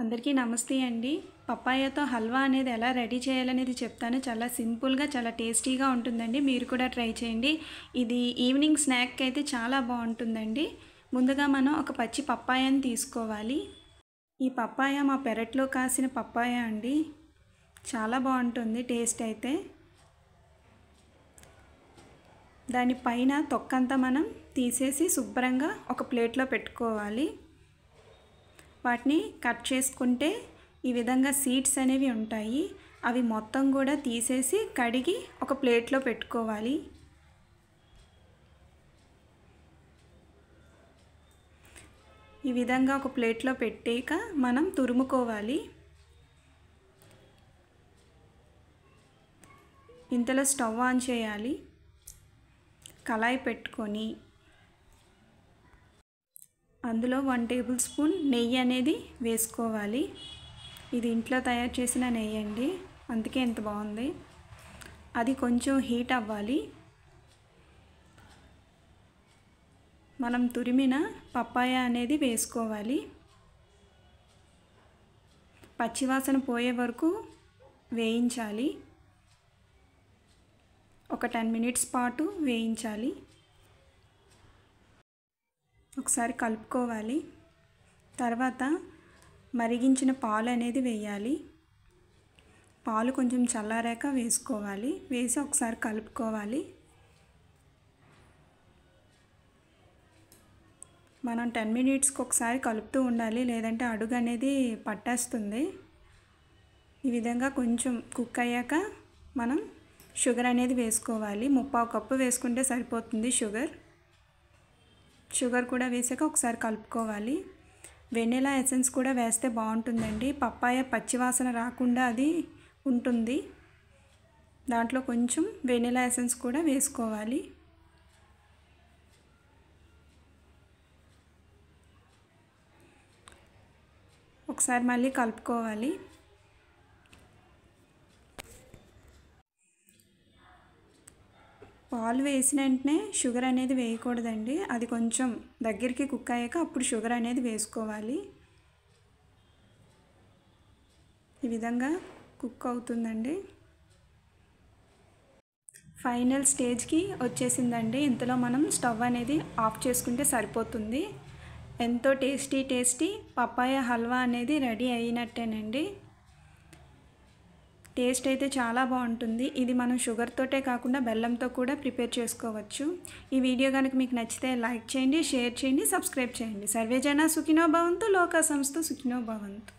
అందరికీ నమస్తే అండి. పపాయాతో హల్వా అనేది ఎలా రెడీ చేయాలనేది చెప్తాను. చాలా సింపుల్‌గా, చాలా టేస్టీగా ఉంటుందండి. మీరు కూడా ట్రై చేయండి. ఇది ఈవినింగ్ స్నాక్‌కి అయితే చాలా బావుంటుందండి. ముందుగా మనం ఒక పచ్చి పపాయాని తీసుకోవాలి. ఈ పపాయ మా పెరట్లో కాసిన పపాయ అండి. చాలా బావుంటుంది టేస్ట్ అయితే. దాని పైన తొక్కంతా మనం తీసేసి శుభ్రంగా ఒక ప్లేట్లో పెట్టుకోవాలి. వాటిని కట్ చేసుకుంటే ఈ విధంగా సీడ్స్ అనేవి ఉంటాయి. అవి మొత్తం కూడా తీసేసి కడిగి ఒక ప్లేట్లో పెట్టుకోవాలి. ఈ విధంగా ఒక ప్లేట్లో పెట్టాక మనం తురుముకోవాలి. ఇంతలో స్టవ్ ఆన్ చేయాలి. కళాయి పెట్టుకొని అందులో 1 టేబుల్ స్పూన్ నెయ్యి అనేది వేసుకోవాలి. ఇది ఇంట్లో తయారు చేసిన నెయ్యి అండి, అందుకే ఎంత బాగుంది. అది కొంచెం హీట్ అవ్వాలి. మనం తురిమిన పపాయ అనేది వేసుకోవాలి. పచ్చివాసన పోయే వరకు వేయించాలి. ఒక 10 మినిట్స్ పాటు వేయించాలి. ఒకసారి కలుపుకోవాలి. తర్వాత మరిగించిన పాలు అనేది వేయాలి. పాలు కొంచెం చల్లారాక వేసుకోవాలి. వేసి ఒకసారి కలుపుకోవాలి. మనం 10 మినిట్స్కి ఒకసారి కలుపుతూ ఉండాలి, లేదంటే అడుగు అనేది పట్టేస్తుంది. ఈ విధంగా కొంచెం కుక్ అయ్యాక మనం షుగర్ అనేది వేసుకోవాలి. 1/4 కప్పు వేసుకుంటే సరిపోతుంది షుగర్ కూడా వేసాక ఒకసారి కలుపుకోవాలి. వెనిలా ఎసెన్స్ కూడా వేస్తే బాగుంటుందండి. పప్పాయ పచ్చివాసన రాకుండా అది ఉంటుంది. దాంట్లో కొంచెం వెనిలా ఎసెన్స్ కూడా వేసుకోవాలి. ఒకసారి మళ్ళీ కలుపుకోవాలి. పాలు వేసిన వెంటనే షుగర్ అనేది వేయకూడదండి. అది కొంచెం దగ్గరికి కుక్ అయ్యాక అప్పుడు షుగర్ అనేది వేసుకోవాలి. ఈ విధంగా కుక్ అవుతుందండి. ఫైనల్ స్టేజ్కి వచ్చేసిందండి. ఇంతలో మనం స్టవ్ అనేది ఆఫ్ చేసుకుంటే సరిపోతుంది. ఎంతో టేస్టీ పపాయ హల్వా అనేది రెడీ అయినట్టేనండి. టేస్ట్ అయితే చాలా బాగుంటుంది. ఇది మనం షుగర్తోటే కాకుండా బెల్లంతో కూడా ప్రిపేర్ చేసుకోవచ్చు. ఈ వీడియో కనుక మీకు నచ్చితే లైక్ చేయండి, షేర్ చేయండి, సబ్స్క్రైబ్ చేయండి. సర్వేజన సుఖినో భవంతు, లోకా సమస్త సుఖినో భవంతు.